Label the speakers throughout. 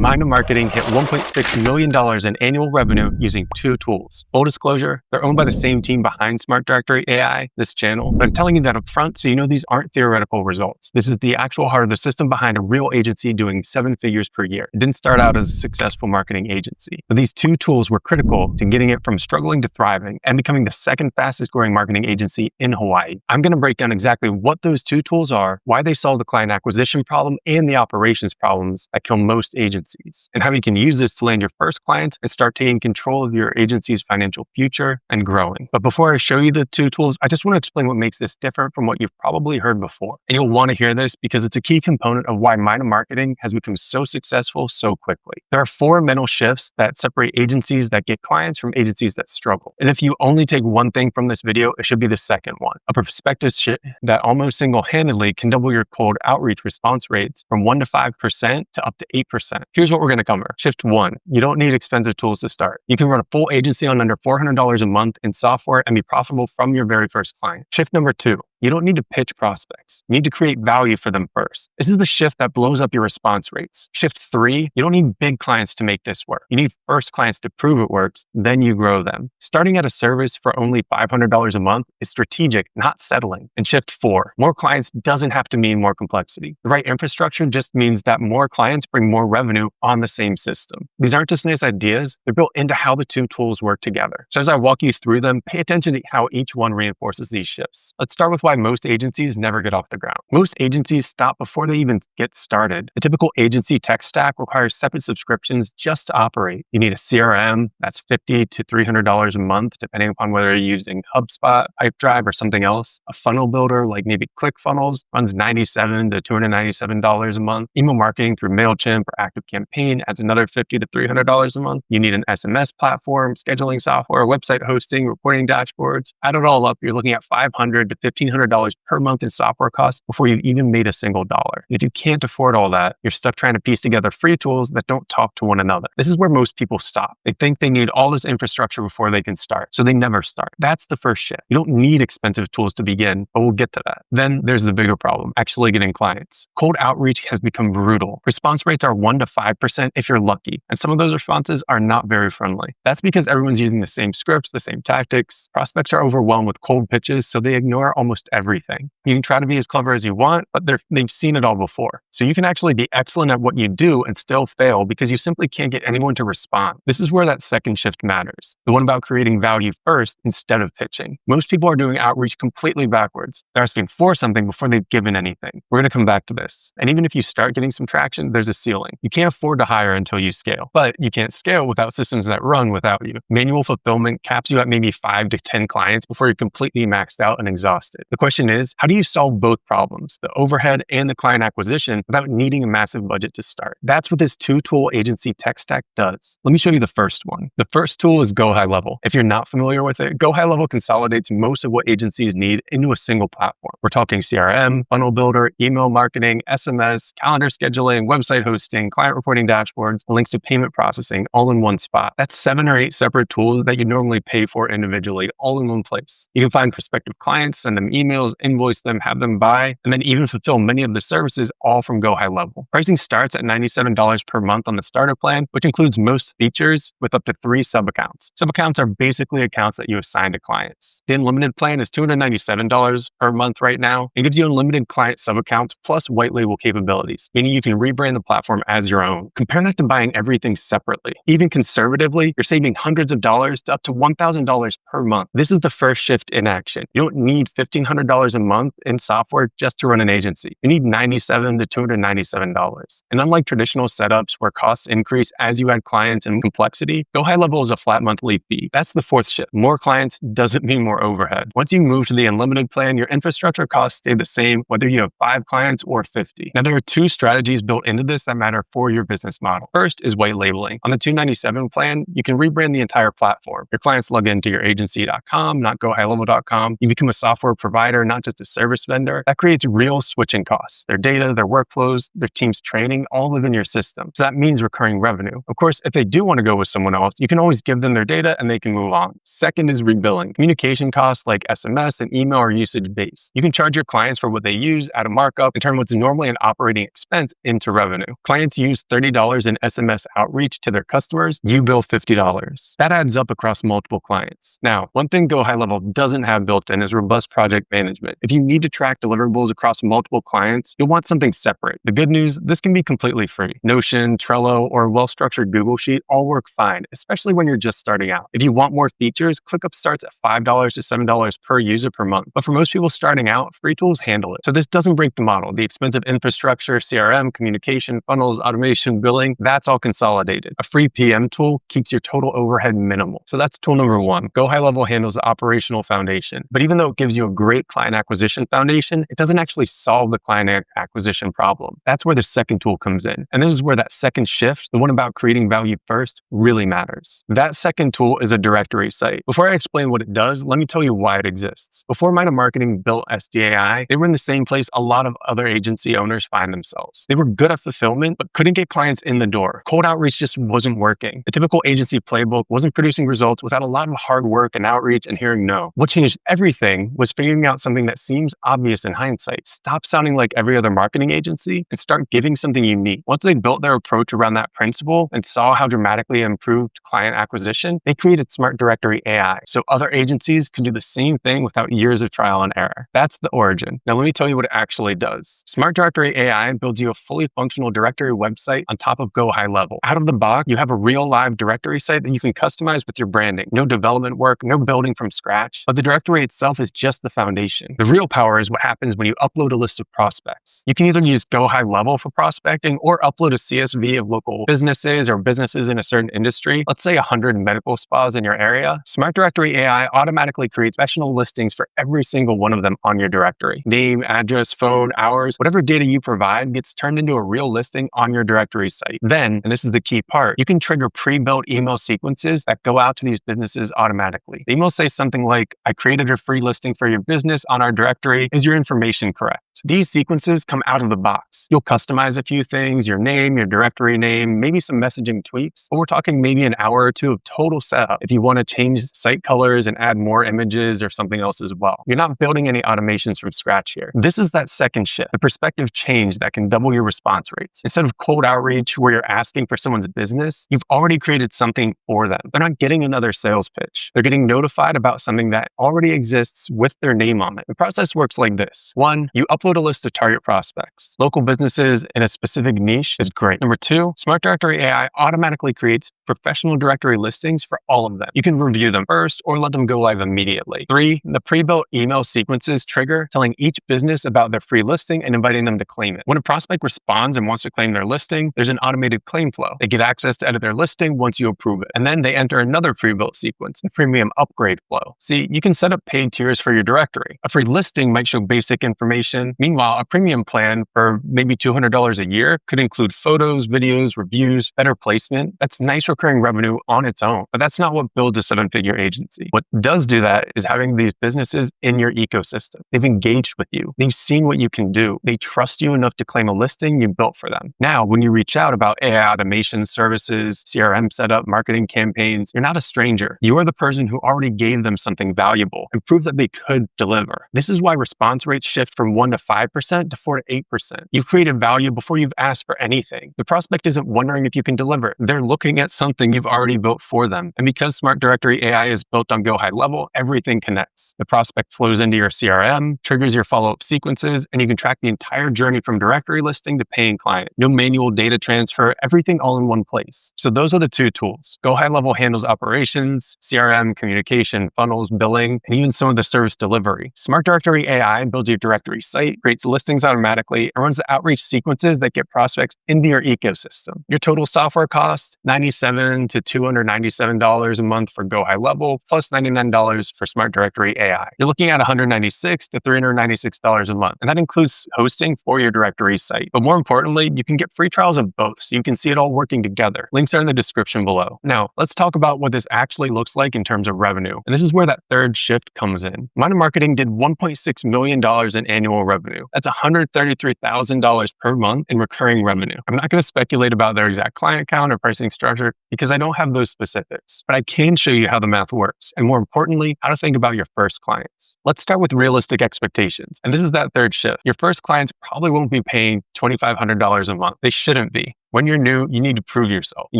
Speaker 1: Myna Marketing hit $1.6 million in annual revenue using 2 tools. Full disclosure, they're owned by the same team behind Smart Directory AI, this channel, but I'm telling you that up front so you know these aren't theoretical results. This is the actual heart of the system behind a real agency doing 7 figures per year. It didn't start out as a successful marketing agency, but these 2 tools were critical to getting it from struggling to thriving and becoming the second fastest growing marketing agency in Hawaii. I'm going to break down exactly what those 2 tools are, why they solve the client acquisition problem and the operations problems that kill most agencies, and how you can use this to land your first clients and start taking control of your agency's financial future and growing. But before I show you the 2 tools, I just want to explain what makes this different from what you've probably heard before. And you'll want to hear this because it's a key component of why Myna Marketing has become so successful so quickly. There are 4 mental shifts that separate agencies that get clients from agencies that struggle. And if you only take one thing from this video, it should be the second one, a perspective shift that almost single-handedly can double your cold outreach response rates from 1 to 5% to up to 8%. Here's what we're going to cover. Shift 1, you don't need expensive tools to start. You can run a full agency on under $400 a month in software and be profitable from your very first client. Shift number 2, you don't need to pitch prospects. You need to create value for them first. This is the shift that blows up your response rates. Shift 3, you don't need big clients to make this work. You need first clients to prove it works, then you grow them. Starting at a service for only $500 a month is strategic, not settling. And shift 4, more clients doesn't have to mean more complexity. The right infrastructure just means that more clients bring more revenue on the same system. These aren't just nice ideas, they're built into how the 2 tools work together. So as I walk you through them, pay attention to how each one reinforces these shifts. Let's start with why most agencies never get off the ground. Most agencies stop before they even get started. A typical agency tech stack requires separate subscriptions just to operate. You need a CRM, that's $50 to $300 a month, depending upon whether you're using HubSpot, Pipedrive, or something else. A funnel builder, like maybe ClickFunnels, runs $97 to $297 a month. Email marketing through MailChimp or ActiveCampaign adds another $50 to $300 a month. You need an SMS platform, scheduling software, website hosting, reporting dashboards. Add it all up, you're looking at $500 to $1,500 per month in software costs before you've even made a single dollar. If you can't afford all that, you're stuck trying to piece together free tools that don't talk to one another. This is where most people stop. They think they need all this infrastructure before they can start, so they never start. That's the first shift. You don't need expensive tools to begin, but we'll get to that. Then there's the bigger problem, actually getting clients. Cold outreach has become brutal. Response rates are 1 to 5% if you're lucky, and some of those responses are not very friendly. That's because everyone's using the same scripts, the same tactics. Prospects are overwhelmed with cold pitches, so they ignore almost everything. You can try to be as clever as you want, but they've seen it all before. So you can actually be excellent at what you do and still fail because you simply can't get anyone to respond. This is where that second shift matters. The one about creating value first instead of pitching. Most people are doing outreach completely backwards. They're asking for something before they've given anything. We're going to come back to this. And even if you start getting some traction, there's a ceiling. You can't afford to hire until you scale, but you can't scale without systems that run without you. Manual fulfillment caps you at maybe 5 to 10 clients before you're completely maxed out and exhausted. The question is, how do you solve both problems, the overhead and the client acquisition, without needing a massive budget to start? That's what this 2-tool agency tech stack does. Let me show you the first one. The first tool is GoHighLevel. If you're not familiar with it, GoHighLevel consolidates most of what agencies need into a single platform. We're talking CRM, funnel builder, email marketing, SMS, calendar scheduling, website hosting, client reporting dashboards, and links to payment processing all in one spot. That's 7 or 8 separate tools that you normally pay for individually, all in one place. You can find prospective clients, send them emails, invoice them, have them buy, and then even fulfill many of the services all from GoHighLevel. Pricing starts at $97 per month on the starter plan, which includes most features with up to 3 sub-accounts. Sub-accounts are basically accounts that you assign to clients. The unlimited plan is $297 per month right now. It gives you unlimited client sub-accounts plus white label capabilities, meaning you can rebrand the platform as your own. Compare that to buying everything separately. Even conservatively, you're saving hundreds of dollars to up to $1,000 per month. This is the first shift in action. You don't need $1,500 a month in software just to run an agency. You need $97 to $297. And unlike traditional setups where costs increase as you add clients and complexity, GoHighLevel is a flat monthly fee. That's the fourth shift. More clients doesn't mean more overhead. Once you move to the unlimited plan, your infrastructure costs stay the same whether you have 5 clients or 50. Now, there are 2 strategies built into this that matter for your business model. First is white labeling. On the $297 plan, you can rebrand the entire platform. Your clients log into your agency.com, not GoHighLevel.com. You become a software provider provider, not just a service vendor, that creates real switching costs. Their data, their workflows, their team's training, all within your system. So that means recurring revenue. Of course, if they do want to go with someone else, you can always give them their data and they can move on. Second is rebilling. Communication costs like SMS and email are usage-based. You can charge your clients for what they use, add a markup, and turn what's normally an operating expense into revenue. Clients use $30 in SMS outreach to their customers, you bill $50. That adds up across multiple clients. Now, one thing GoHighLevel doesn't have built in is robust project management. If you need to track deliverables across multiple clients, you'll want something separate. The good news, this can be completely free. Notion, Trello, or a well-structured Google Sheet all work fine, especially when you're just starting out. If you want more features, ClickUp starts at $5 to $7 per user per month. But for most people starting out, free tools handle it. So this doesn't break the model. The expensive infrastructure, CRM, communication, funnels, automation, billing, that's all consolidated. A free PM tool keeps your total overhead minimal. So that's tool number one. GoHighLevel handles the operational foundation. But even though it gives you a great client acquisition foundation, it doesn't actually solve the client acquisition problem. That's where the second tool comes in. And this is where that second shift, the one about creating value first, really matters. That second tool is a directory site. Before I explain what it does, let me tell you why it exists. Before Myna Marketing built SDAI, they were in the same place a lot of other agency owners find themselves. They were good at fulfillment, but couldn't get clients in the door. Cold outreach just wasn't working. The typical agency playbook wasn't producing results without a lot of hard work and outreach and hearing no. What changed everything was figuring out something that seems obvious in hindsight. Stop sounding like every other marketing agency and start giving something unique. Once they built their approach around that principle and saw how dramatically it improved client acquisition, they created Smart Directory AI so other agencies could do the same thing without years of trial and error. That's the origin. Now let me tell you what it actually does. Smart Directory AI builds you a fully functional directory website on top of GoHighLevel. Out of the box, you have a real live directory site that you can customize with your branding. No development work, no building from scratch, but the directory itself is just the foundation. The real power is what happens when you upload a list of prospects. You can either use GoHighLevel for prospecting or upload a CSV of local businesses or businesses in a certain industry. Let's say 100 medical spas in your area. Smart Directory AI automatically creates professional listings for every single one of them on your directory. Name, address, phone, hours, whatever data you provide gets turned into a real listing on your directory site. Then, and this is the key part, you can trigger pre-built email sequences that go out to these businesses automatically. The emails say something like, I created a free listing for your business on our directory. Is your information correct? These sequences come out of the box. You'll customize a few things, your name, your directory name, maybe some messaging tweaks, but we're talking maybe an hour or two of total setup if you want to change site colors and add more images or something else as well. You're not building any automations from scratch here. This is that second shift, the perspective change that can double your response rates. Instead of cold outreach where you're asking for someone's business, you've already created something for them. They're not getting another sales pitch. They're getting notified about something that already exists with their name on it. The process works like this. One, you upload a list of target prospects. Local businesses in a specific niche is great. Number two, Smart Directory AI automatically creates professional directory listings for all of them. You can review them first or let them go live immediately. Three, the pre-built email sequences trigger telling each business about their free listing and inviting them to claim it. When a prospect responds and wants to claim their listing, there's an automated claim flow. They get access to edit their listing once you approve it. And then they enter another pre-built sequence, a premium upgrade flow. See, you can set up paid tiers for your directory. A free listing might show basic information. Meanwhile, a premium plan for maybe $200 a year could include photos, videos, reviews, better placement. That's nice recurring revenue on its own, but that's not what builds a seven-figure agency. What does do that is having these businesses in your ecosystem. They've engaged with you. They've seen what you can do. They trust you enough to claim a listing you built for them. Now, when you reach out about AI automation services, CRM setup, marketing campaigns, you're not a stranger. You are the person who already gave them something valuable and proved that they could deliver. This is why response rates shift from 1 to 5% to 4 to 8%. You've created value before you've asked for anything. The prospect isn't wondering if you can deliver. They're looking at something you've already built for them. And because Smart Directory AI is built on GoHighLevel, everything connects. The prospect flows into your CRM, triggers your follow-up sequences, and you can track the entire journey from directory listing to paying client. No manual data transfer, everything all in one place. So those are the two tools. GoHighLevel handles operations, CRM, communication, funnels, billing, and even some of the service delivery. Smart Directory AI builds your directory site, creates listings automatically, and runs the outreach sequences that get prospects into your ecosystem. Your total software cost, $97 to $297 a month for GoHighLevel, plus $99 for Smart Directory AI. You're looking at $196 to $396 a month, and that includes hosting for your directory site. But more importantly, you can get free trials of both, so you can see it all working together. Links are in the description below. Now, let's talk about what this actually looks like in terms of revenue. And this is where that third shift comes in. Myna Marketing did $1.6 million in annual revenue. That's $133,000 per month in recurring revenue. I'm not going to speculate about their exact client count or pricing structure because I don't have those specifics, but I can show you how the math works, and more importantly, how to think about your first clients. Let's start with realistic expectations. And this is that third shift. Your first clients probably won't be paying $2,500 a month. They shouldn't be. When you're new, you need to prove yourself. You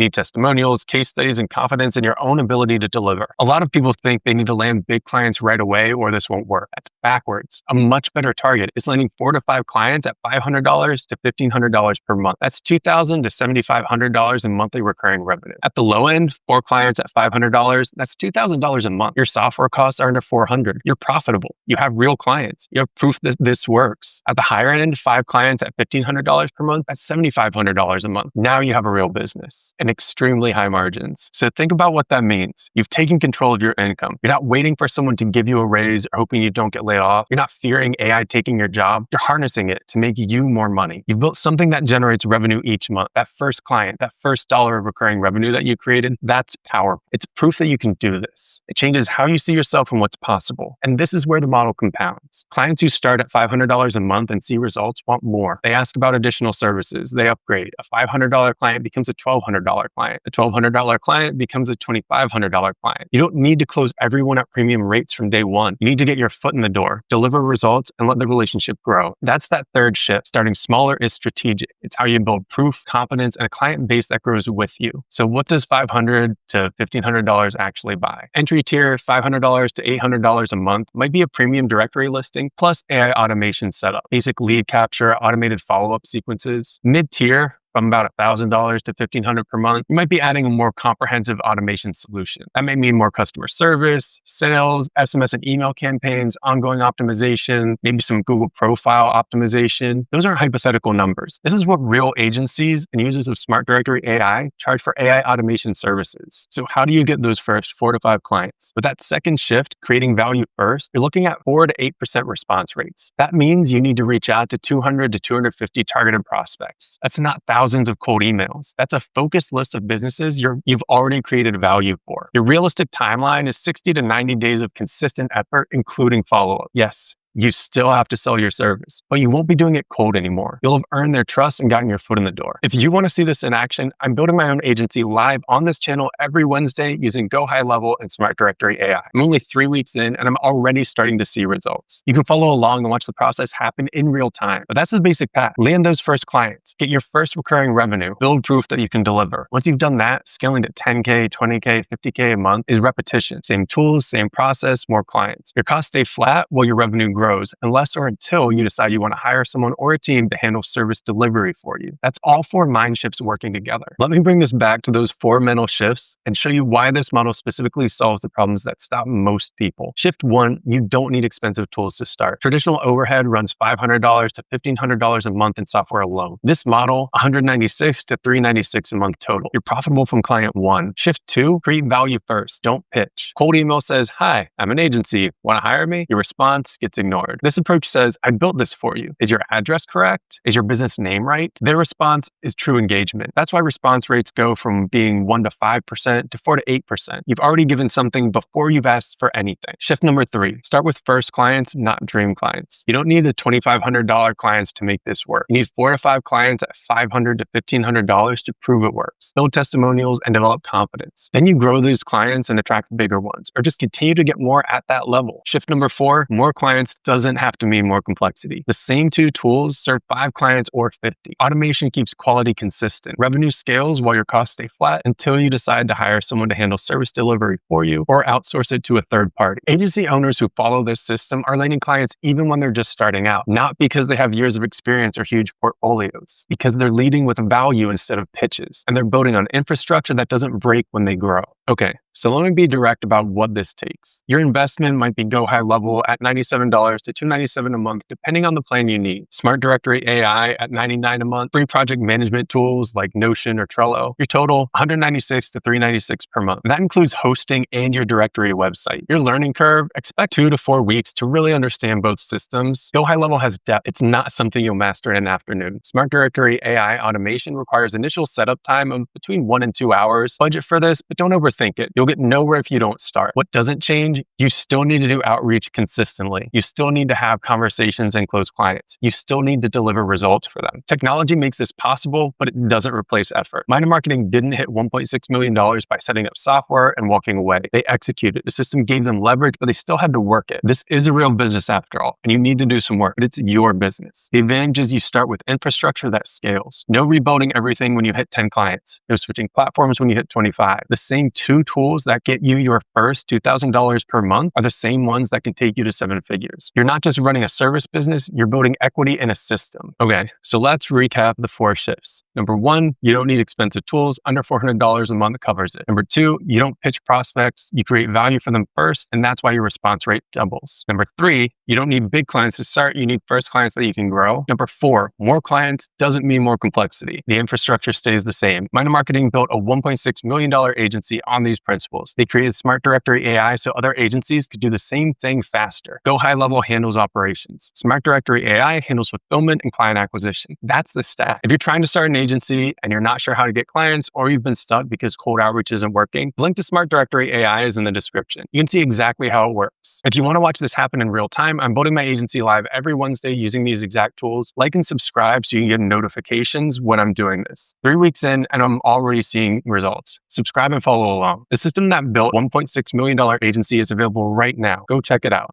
Speaker 1: need testimonials, case studies, and confidence in your own ability to deliver. A lot of people think they need to land big clients right away or this won't work. That's backwards. A much better target is landing 4 to 5 clients at $500 to $1,500 per month. That's $2,000 to $7,500 in monthly recurring revenue. At the low end, 4 clients at $500, that's $2,000 a month. Your software costs are under $400. You're profitable. You have real clients. You have proof that this works. At the higher end, 5 clients at $1,500 per month, that's $7,500 a month. Now you have a real business and extremely high margins. So think about what that means. You've taken control of your income. You're not waiting for someone to give you a raise or hoping you don't get laid off. You're not fearing AI taking your job. You're harnessing it to make you more money. You've built something that generates revenue each month. That first client, that first dollar of recurring revenue that you created, that's powerful. It's proof that you can do this. It changes how you see yourself and what's possible. And this is where the model compounds. Clients who start at $500 a month and see results want more. They ask about additional services. They upgrade. A $500 client becomes a $1,200 client. A $1,200 client becomes a $2,500 client. You don't need to close everyone at premium rates from day one. You need to get your foot in the door, deliver results, and let the relationship grow. That's that third shift. Starting smaller is strategic. It's how you build proof, confidence, and a client base that grows with you. So what does $500 to $1,500 actually buy? Entry tier, $500 to $800 a month might be a premium directory listing plus AI automation setup, basic lead capture, automated follow-up sequences. Mid-tier, from about $1,000 to $1,500 per month, you might be adding a more comprehensive automation solution. That may mean more customer service, sales, SMS and email campaigns, ongoing optimization, maybe some Google profile optimization. Those aren't hypothetical numbers. This is what real agencies and users of Smart Directory AI charge for AI automation services. So how do you get those first 4 to 5 clients? With that second shift, creating value first, you're looking at 4 to 8% response rates. That means you need to reach out to 200 to 250 targeted prospects. That's not thousands of cold emails. That's a focused list of businesses you've already created value for. Your realistic timeline is 60 to 90 days of consistent effort, including follow-up. Yes, you still have to sell your service, but you won't be doing it cold anymore. You'll have earned their trust and gotten your foot in the door. If you want to see this in action, I'm building my own agency live on this channel every Wednesday using GoHighLevel and Smart Directory AI. I'm only 3 weeks in and I'm already starting to see results. You can follow along and watch the process happen in real time, but that's the basic path. Land those first clients, get your first recurring revenue, build proof that you can deliver. Once you've done that, scaling to 10K, 20K, 50K a month is repetition. Same tools, same process, more clients. Your costs stay flat while your revenue grows, unless or until you decide you want to hire someone or a team to handle service delivery for you. That's all 4 mind shifts working together. Let me bring this back to those 4 mental shifts and show you why this model specifically solves the problems that stop most people. Shift 1, you don't need expensive tools to start. Traditional overhead runs $500 to $1,500 a month in software alone. This model, $196 to $396 a month total. You're profitable from client 1. Shift 2, create value first. Don't pitch. Cold email says, "Hi, I'm an agency. Want to hire me?" Your response gets ignored. This approach says, "I built this for you. Is your address correct? Is your business name right?" Their response is true engagement. That's why response rates go from being 1 to 5% to 4 to 8%. You've already given something before you've asked for anything. Shift number 3, start with first clients, not dream clients. You don't need the $2,500 clients to make this work. You need 4 to 5 clients at $500 to $1,500 to prove it works. Build testimonials and develop confidence. Then you grow these clients and attract bigger ones, or just continue to get more at that level. Shift number 4, more clients doesn't have to mean more complexity. The same 2 tools serve 5 clients or 50. Automation keeps quality consistent. Revenue scales while your costs stay flat until you decide to hire someone to handle service delivery for you or outsource it to a third party. Agency owners who follow this system are landing clients even when they're just starting out, not because they have years of experience or huge portfolios, because they're leading with value instead of pitches, and they're building on infrastructure that doesn't break when they grow. Okay, so let me be direct about what this takes. Your investment might be GoHighLevel at $97 to $297 a month, depending on the plan you need. Smart Directory AI at $99 a month. Free project management tools like Notion or Trello. Your total $196 to $396 per month. That includes hosting and your directory website. Your learning curve, expect 2 to 4 weeks to really understand both systems. GoHighLevel has depth. It's not something you'll master in an afternoon. Smart Directory AI automation requires initial setup time of between 1 and 2 hours. Budget for this, but don't overthink it. You'll get nowhere if you don't start. What doesn't change? You still need to do outreach consistently. You still need to have conversations and close clients. You still need to deliver results for them. Technology makes this possible, but it doesn't replace effort. Myna Marketing didn't hit $1.6 million by setting up software and walking away. They executed. The system gave them leverage, but they still had to work it. This is a real business after all, and you need to do some work, but it's your business. The advantage is you start with infrastructure that scales. No rebuilding everything when you hit 10 clients. No switching platforms when you hit 25. The same 2 tools that get you your first $2,000 per month are the same ones that can take you to 7 figures. You're not just running a service business, you're building equity in a system. Okay, so let's recap the 4 shifts. Number 1, you don't need expensive tools. Under $400 a month covers it. Number 2, you don't pitch prospects. You create value for them first, and that's why your response rate doubles. Number 3, you don't need big clients to start. You need first clients that you can grow. Number 4, more clients doesn't mean more complexity. The infrastructure stays the same. Myna Marketing built a $1.6 million agency on these principles. They created Smart Directory AI so other agencies could do the same thing faster. GoHighLevel handles operations. Smart Directory AI handles fulfillment and client acquisition. That's the stack. If you're trying to start an agency and you're not sure how to get clients, or you've been stuck because cold outreach isn't working, the link to Smart Directory AI is in the description. You can see exactly how it works. If you want to watch this happen in real time, I'm building my agency live every Wednesday using these exact tools. Like and subscribe so you can get notifications when I'm doing this. 3 weeks in, and I'm already seeing results. Subscribe and follow along. The system that built $1.6 million agency is available right now. Go check it out.